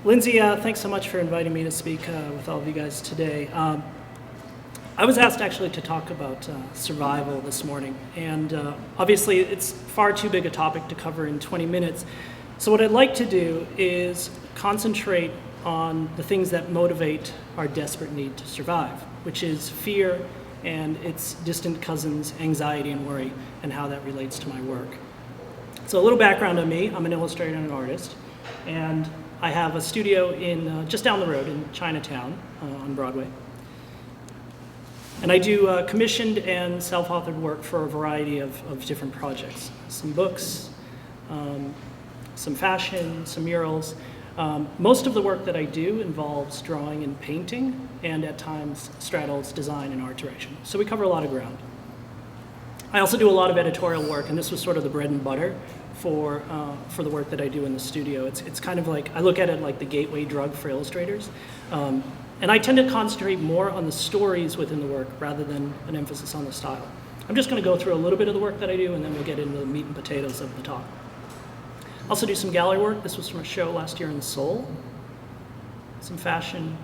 Lindsay, thanks so much for inviting me to speak with all of you guys today. I was asked actually to talk about survival this morning, and obviously it's far too big a topic to cover in 20 minutes. So what I'd like to do is concentrate on the things that motivate our desperate need to survive, which is fear and its distant cousins, anxiety and worry, and how that relates to my work. So a little background on me: I'm an illustrator and an artist, and I have a studio in just down the road in Chinatown on Broadway. And I do commissioned and self-authored work for a variety of different projects. Some books, some fashion, some murals. Most of the work that I do involves drawing and painting, and at times straddles design and art direction. So we cover a lot of ground. I also do a lot of editorial work, and this was sort of the bread and butter for the work that I do in the studio. It's kind of like, I look at it like the gateway drug for illustrators. And I tend to concentrate more on the stories within the work rather than an emphasis on the style. I'm just going to go through a little bit of the work that I do, and then we'll get into the meat and potatoes of the talk. I also do some gallery work. This was from a show last year in Seoul. Some fashion,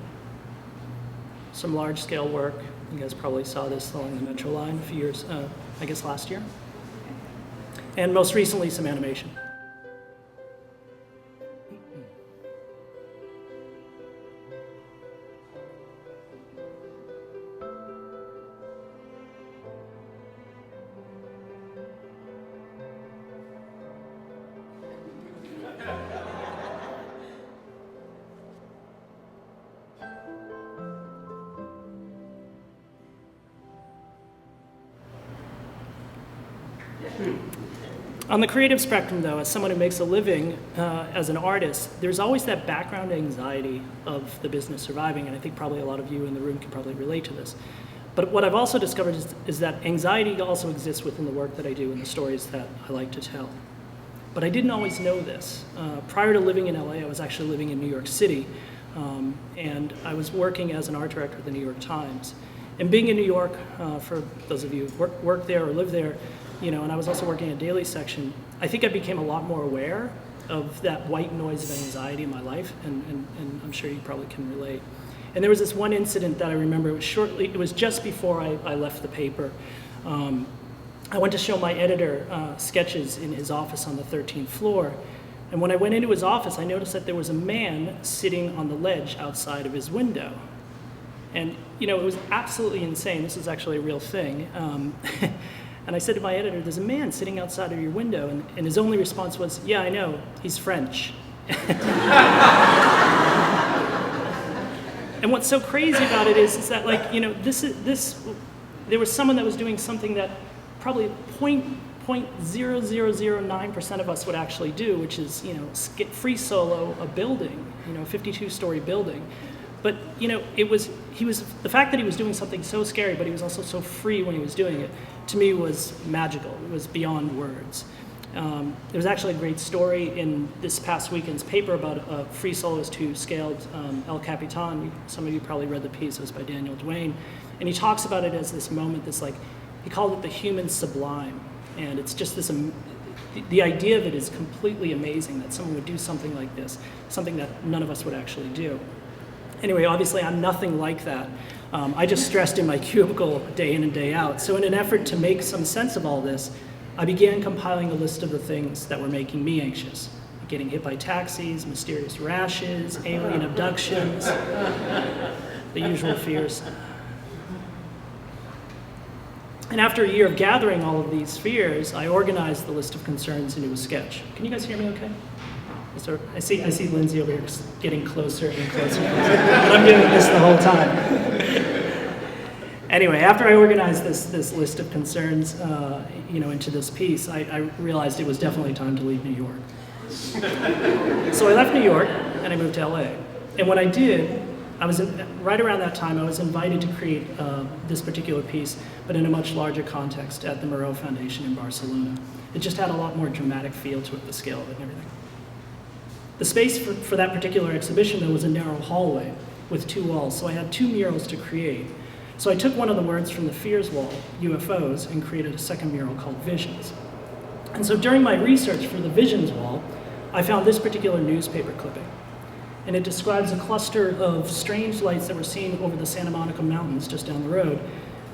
some large-scale work. You guys probably saw this along the Metro line a few years, I guess last year. And most recently, some animation. On the creative spectrum, though, as someone who makes a living as an artist, there's always that background anxiety of the business surviving, and I think probably a lot of you in the room can probably relate to this. But what I've also discovered is that anxiety also exists within the work that I do and the stories that I like to tell. But I didn't always know this. Prior to living in LA, I was actually living in New York City, and I was working as an art director at the New York Times. And being in New York, for those of you who work there or live there, and I was also working at Daily Section, I think I became a lot more aware of that white noise of anxiety in my life, and I'm sure you probably can relate. And there was this one incident that I remember. It was just before I left the paper. I went to show my editor sketches in his office on the 13th floor, and when I went into his office, I noticed that there was a man sitting on the ledge outside of his window. And it was absolutely insane. This is actually a real thing. And I said to my editor, "There's a man sitting outside of your window," and his only response was, "Yeah, I know, he's French." And what's so crazy about it is that, like, there was someone that was doing something that probably 0.0009% of us would actually do, which is, free solo a building, a 52-story building. But he was the fact that he was doing something so scary, but he was also so free when he was doing it, to me was magical. It was beyond words. There was actually a great story in this past weekend's paper about a free soloist who scaled El Capitan. Some of you probably read the piece. It was by Daniel Duane, and he talks about it as this moment, he called it the human sublime, and it's just this. The idea of it is completely amazing that someone would do something like this, something that none of us would actually do. Anyway, obviously I'm nothing like that. I just stressed in my cubicle day in and day out. So in an effort to make some sense of all this, I began compiling a list of the things that were making me anxious. Getting hit by taxis, mysterious rashes, alien abductions, the usual fears. And after a year of gathering all of these fears, I organized the list of concerns into a sketch. Can you guys hear me okay? I see Lindsay over here getting closer and closer, but I'm doing this the whole time. Anyway, after I organized this list of concerns, into this piece, I realized it was definitely time to leave New York. So I left New York and I moved to LA. And when I did, right around that time, I was invited to create this particular piece, but in a much larger context at the Murals Foundation in Barcelona. It just had a lot more dramatic feel to it, the scale of it and everything. The space for that particular exhibition, though, was a narrow hallway with 2 walls, so I had 2 murals to create. So I took one of the words from the fears wall, UFOs, and created a second mural called Visions. And so during my research for the Visions wall, I found this particular newspaper clipping. And it describes a cluster of strange lights that were seen over the Santa Monica Mountains just down the road.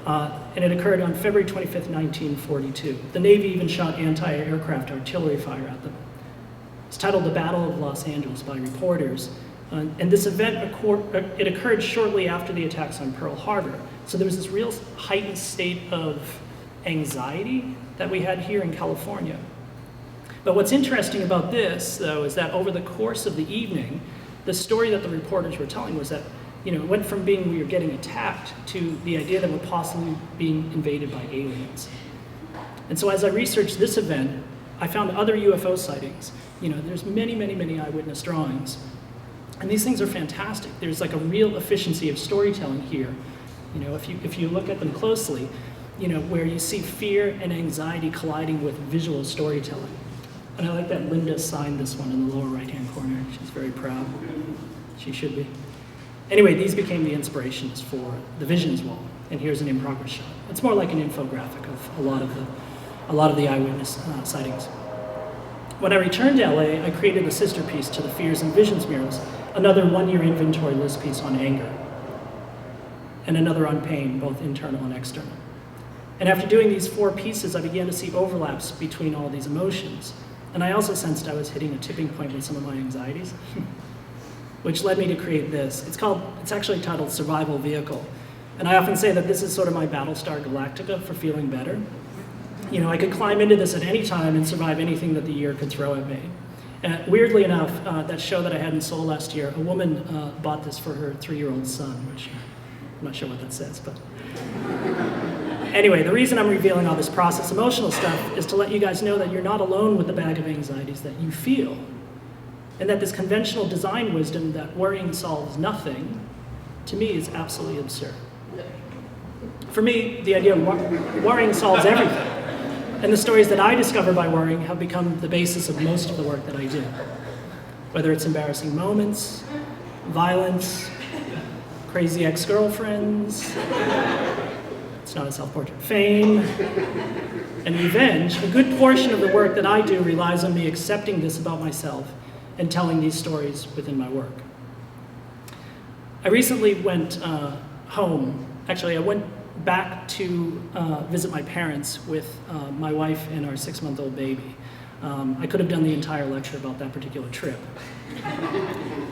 And it occurred on February 25th, 1942. The Navy even shot anti-aircraft artillery fire at them. It's titled The Battle of Los Angeles by reporters. And this event, it occurred shortly after the attacks on Pearl Harbor. So there was this real heightened state of anxiety that we had here in California. But what's interesting about this, though, is that over the course of the evening, the story that the reporters were telling was that, it went from being we were getting attacked to the idea that we're possibly being invaded by aliens. And so as I researched this event, I found other UFO sightings. There's many, many, many eyewitness drawings. And these things are fantastic. There's like a real efficiency of storytelling here. If you look at them closely, where you see fear and anxiety colliding with visual storytelling. And I like that Linda signed this one in the lower right-hand corner. She's very proud. She should be. Anyway, these became the inspirations for the Visions Wall. And here's an in-progress shot. It's more like an infographic of a lot of the eyewitness sightings. When I returned to LA, I created a sister piece to the Fears and Visions murals, another one-year inventory list piece on anger, and another on pain, both internal and external. And after doing these 4 pieces, I began to see overlaps between all these emotions. And I also sensed I was hitting a tipping point with some of my anxieties, which led me to create this. It's actually titled Survival Vehicle. And I often say that this is sort of my Battlestar Galactica for feeling better. I could climb into this at any time and survive anything that the year could throw at me. Weirdly enough, that show that I had in Seoul last year, a woman bought this for her 3-year-old son, which I'm not sure what that says, but... Anyway, the reason I'm revealing all this process emotional stuff is to let you guys know that you're not alone with the bag of anxieties that you feel, and that this conventional design wisdom that worrying solves nothing, to me, is absolutely absurd. For me, the idea of worrying solves everything. And the stories that I discover by worrying have become the basis of most of the work that I do. Whether it's embarrassing moments, violence, crazy ex-girlfriends, it's not a self-portrait, fame, and revenge, a good portion of the work that I do relies on me accepting this about myself and telling these stories within my work. I recently went home. Actually, I went back to visit my parents with my wife and our 6-month-old baby. I could have done the entire lecture about that particular trip.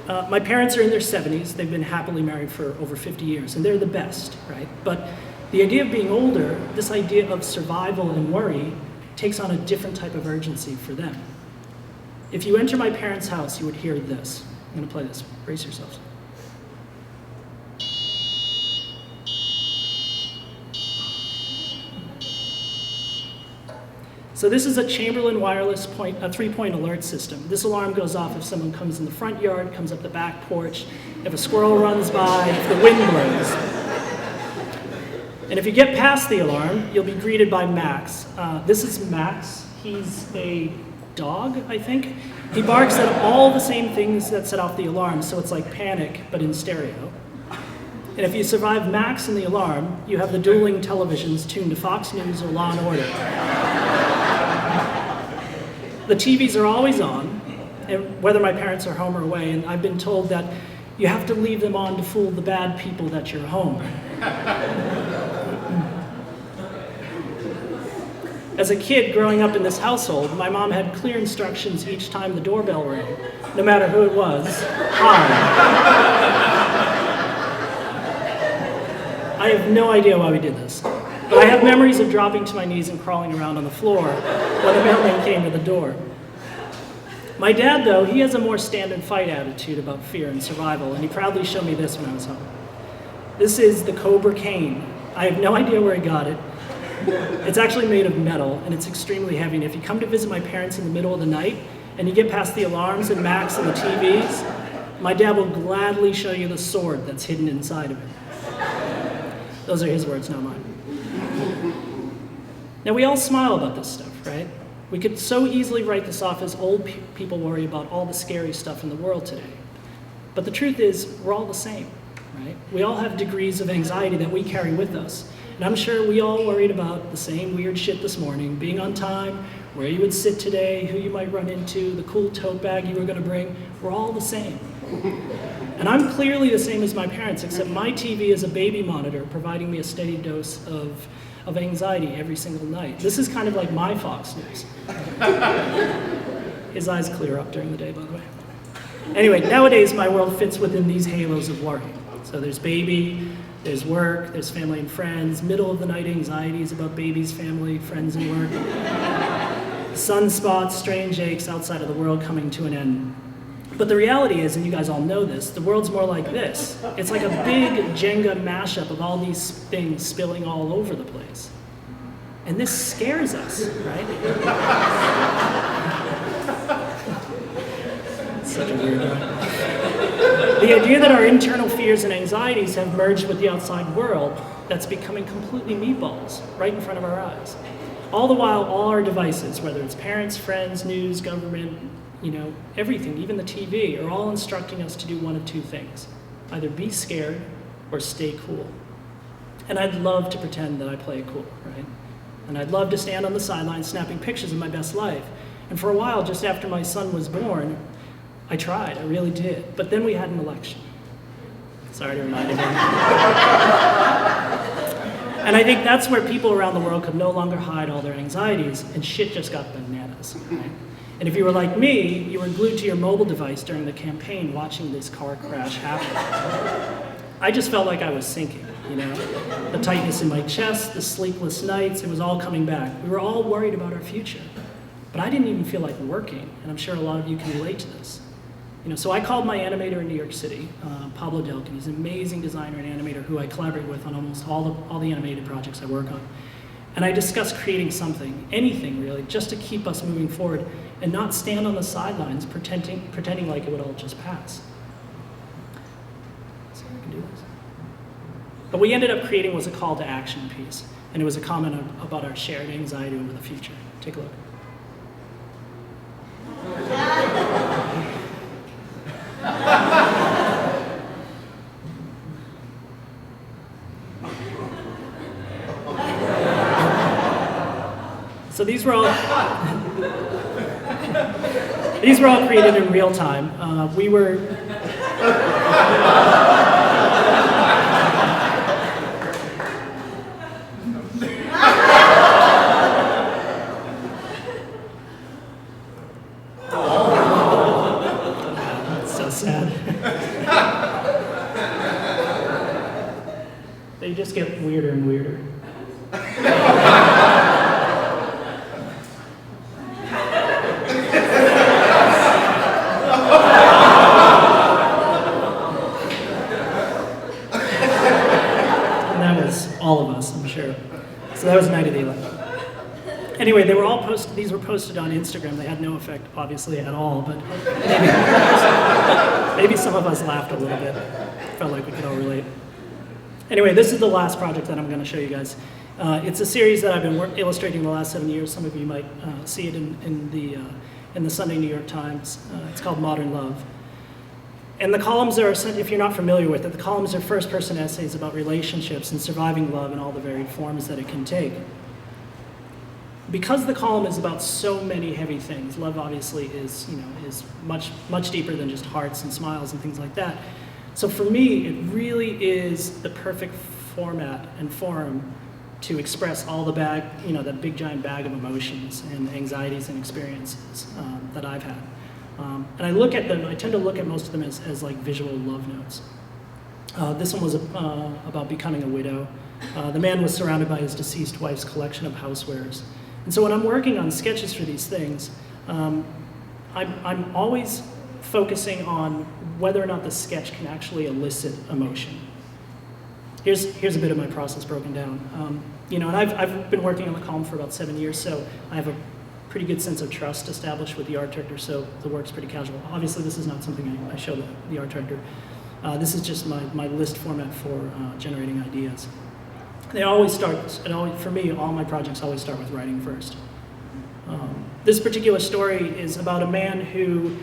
My parents are in their 70s. They've been happily married for over 50 years, and they're the best, right? But the idea of being older, this idea of survival and worry, takes on a different type of urgency for them. If you enter my parents' house, you would hear this. I'm going to play this. Brace yourselves. So this is a Chamberlain wireless 3-point alert system. This alarm goes off if someone comes in the front yard, comes up the back porch, if a squirrel runs by, if the wind blows. And if you get past the alarm, you'll be greeted by Max. This is Max. He's a dog, I think. He barks at all the same things that set off the alarm, so it's like Panic, but in stereo. And if you survive Max and the alarm, you have the dueling televisions tuned to Fox News or Law and Order. The TVs are always on, and whether my parents are home or away, and I've been told that you have to leave them on to fool the bad people that you're home. As a kid growing up in this household, my mom had clear instructions each time the doorbell rang, no matter who it was, hi. I have no idea why we did this, but I have memories of dropping to my knees and crawling around on the floor when the mailman came to the door. My dad, though, he has a more stand and fight attitude about fear and survival, and he proudly showed me this when I was home. This is the Cobra cane. I have no idea where he got it. It's actually made of metal, and it's extremely heavy. And if you come to visit my parents in the middle of the night, and you get past the alarms and Max and the TVs, my dad will gladly show you the sword that's hidden inside of it. Those are his words, not mine. Now, we all smile about this stuff, right? We could so easily write this off as old people worry about all the scary stuff in the world today. But the truth is, we're all the same, right? We all have degrees of anxiety that we carry with us. And I'm sure we all worried about the same weird shit this morning, being on time, where you would sit today, who you might run into, the cool tote bag you were going to bring. We're all the same. And I'm clearly the same as my parents, except my TV is a baby monitor providing me a steady dose of anxiety every single night. This is kind of like my Fox News. His eyes clear up during the day, by the way. Anyway, nowadays my world fits within these halos of worry. So there's baby, there's work, there's family and friends, middle of the night anxieties about babies, family, friends, and work. Sunspots, strange aches outside of the world coming to an end. But the reality is, and you guys all know this, the world's more like this. It's like a big Jenga mashup of all these things spilling all over the place. And this scares us, right? Such a weird one. The idea that our internal fears and anxieties have merged with the outside world that's becoming completely meatballs right in front of our eyes. All the while, all our devices, whether it's parents, friends, news, government, everything, even the TV, are all instructing us to do one of two things. Either be scared or stay cool. And I'd love to pretend that I play it cool, right? And I'd love to stand on the sidelines snapping pictures of my best life. And for a while, just after my son was born, I tried, I really did. But then we had an election. Sorry to remind everyone. And I think that's where people around the world could no longer hide all their anxieties, and shit just got bananas, right? And if you were like me, you were glued to your mobile device during the campaign watching this car crash happen. I just felt like I was sinking, The tightness in my chest, the sleepless nights, it was all coming back. We were all worried about our future. But I didn't even feel like working, and I'm sure a lot of you can relate to this. So I called my animator in New York City, Pablo Delkin. He's an amazing designer and animator who I collaborate with on almost all the animated projects I work on. And I discussed creating something, anything really, just to keep us moving forward and not stand on the sidelines pretending like it would all just pass. So I can do this. What we ended up creating was a call to action piece, and it was a comment about our shared anxiety over the future. Take a look. So these were all created in real time. So sad. They just get weirder and weirder. All of us, I'm sure. So that was night of the 11th. Anyway, these were posted on Instagram. They had no effect, obviously, at all, but maybe some of us laughed a little bit. Felt like we could all relate. Anyway, this is the last project that I'm going to show you guys. It's a series that I've been illustrating the last 7 years. Some of you might see it in the Sunday New York Times. It's called Modern Love. And the columns are, if you're not familiar with it, the columns are first-person essays about relationships and surviving love in all the varied forms that it can take. Because the column is about so many heavy things, love obviously is much deeper than just hearts and smiles and things like that. So for me, it really is the perfect format and forum to express all the that big giant bag of emotions and anxieties and experiences that I've had. And I tend to look at most of them as like visual love notes. This one was about becoming a widow. The man was surrounded by his deceased wife's collection of housewares. And so when I'm working on sketches for these things, I'm always focusing on whether or not the sketch can actually elicit emotion. Here's a bit of my process broken down. And I've been working on the column for about 7 years, so I have a pretty good sense of trust established with the art director, so the work's pretty casual. Obviously, this is not something I show the art director. This is just my list format for generating ideas. They always start, for me, all my projects always start with writing first. This particular story is about a man who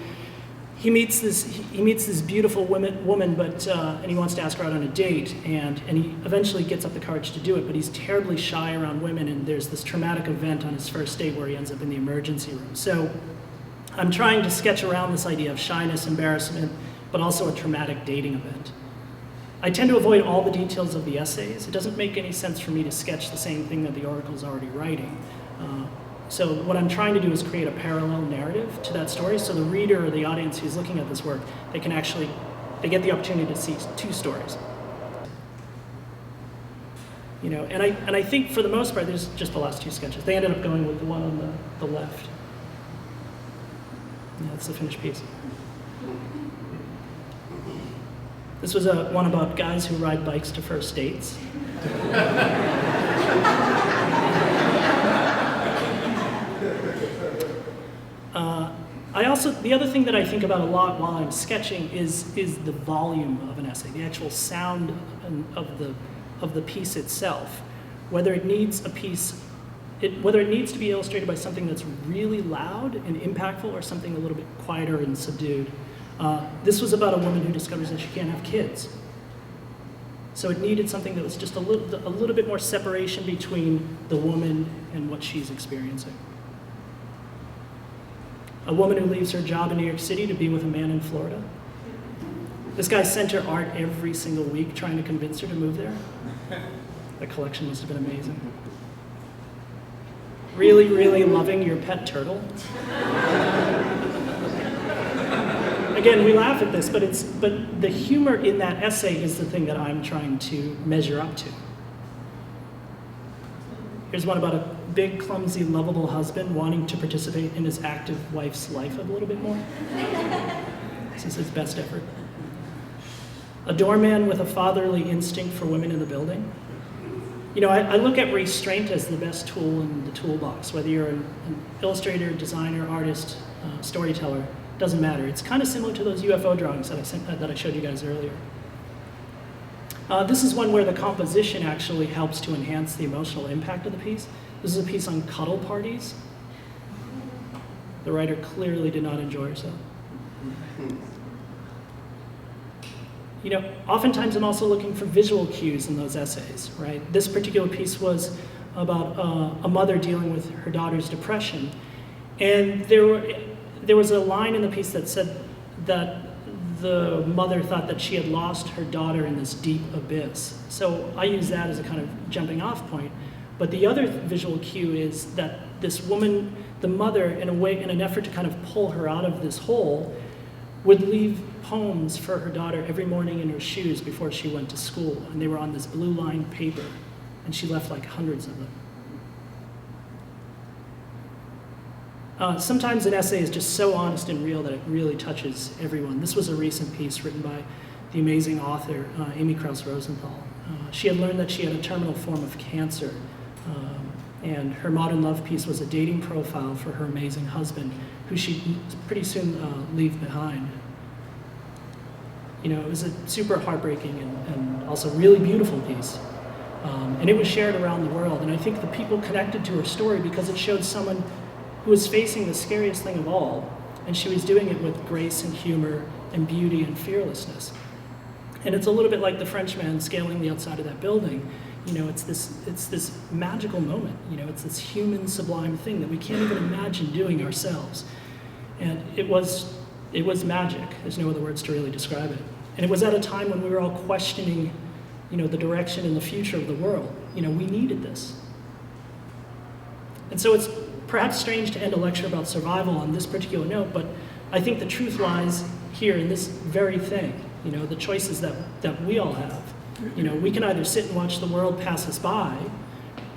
he meets this beautiful woman, but and he wants to ask her out on a date, and he eventually gets up the courage to do it, but he's terribly shy around women, and there's this traumatic event on his first date where he ends up in the emergency room. So I'm trying to sketch around this idea of shyness, embarrassment, but also a traumatic dating event. I tend to avoid all the details of the essays. It doesn't make any sense for me to sketch the same thing that the oracle's already writing. So what I'm trying to do is create a parallel narrative to that story, so the reader or the audience who's looking at this work, they get the opportunity to see two stories. And I think for the most part, there's just the last two sketches. They ended up going with the one on the left. Yeah, that's the finished piece. This was one about guys who ride bikes to first dates. The other thing that I think about a lot while I'm sketching is the volume of an essay, the actual sound of the piece itself. Whether it needs to be illustrated by something that's really loud and impactful or something a little bit quieter and subdued. This was about a woman who discovers that she can't have kids. So it needed something that was just a little bit more separation between the woman and what she's experiencing. A woman who leaves her job in New York City to be with a man in Florida. This guy sent her art every single week trying to convince her to move there. The collection must have been amazing. Really, really loving your pet turtle. Again, we laugh at this, but the humor in that essay is the thing that I'm trying to measure up to. Here's one about a big, clumsy, lovable husband wanting to participate in his active wife's life a little bit more. This is his best effort. A doorman with a fatherly instinct for women in the building. I look at restraint as the best tool in the toolbox, whether you're an illustrator, designer, artist, storyteller, doesn't matter. It's kind of similar to those UFO drawings that I showed you guys earlier. This is one where the composition actually helps to enhance the emotional impact of the piece. This is a piece on cuddle parties. The writer clearly did not enjoy herself. Oftentimes I'm also looking for visual cues in those essays, right? This particular piece was about a mother dealing with her daughter's depression. And there was a line in the piece that said that the mother thought that she had lost her daughter in this deep abyss. So I use that as a kind of jumping off point. But the other visual cue is that this woman, the mother, in an effort to kind of pull her out of this hole, would leave poems for her daughter every morning in her shoes before she went to school. And they were on this blue lined paper. And she left like hundreds of them. Sometimes an essay is just so honest and real that it really touches everyone. This was a recent piece written by the amazing author, Amy Krauss Rosenthal. She had learned that she had a terminal form of cancer, and her modern love piece was a dating profile for her amazing husband, who she'd pretty soon leave behind. It was a super heartbreaking and also really beautiful piece. And it was shared around the world, and I think the people connected to her story because it showed someone who was facing the scariest thing of all, and she was doing it with grace and humor and beauty and fearlessness. And it's a little bit like the Frenchman scaling the outside of that building. It's this magical moment. It's this human sublime thing that we can't even imagine doing ourselves. And it was magic. There's no other words to really describe it. And it was at a time when we were all questioning, the direction and the future of the world. We needed this. And so it's perhaps strange to end a lecture about survival on this particular note, but I think the truth lies here in this very thing, the choices that we all have. We can either sit and watch the world pass us by,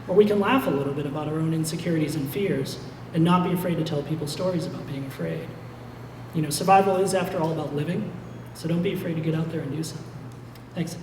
or we can laugh a little bit about our own insecurities and fears and not be afraid to tell people stories about being afraid. Survival is, after all, about living, so don't be afraid to get out there and do something. Thanks.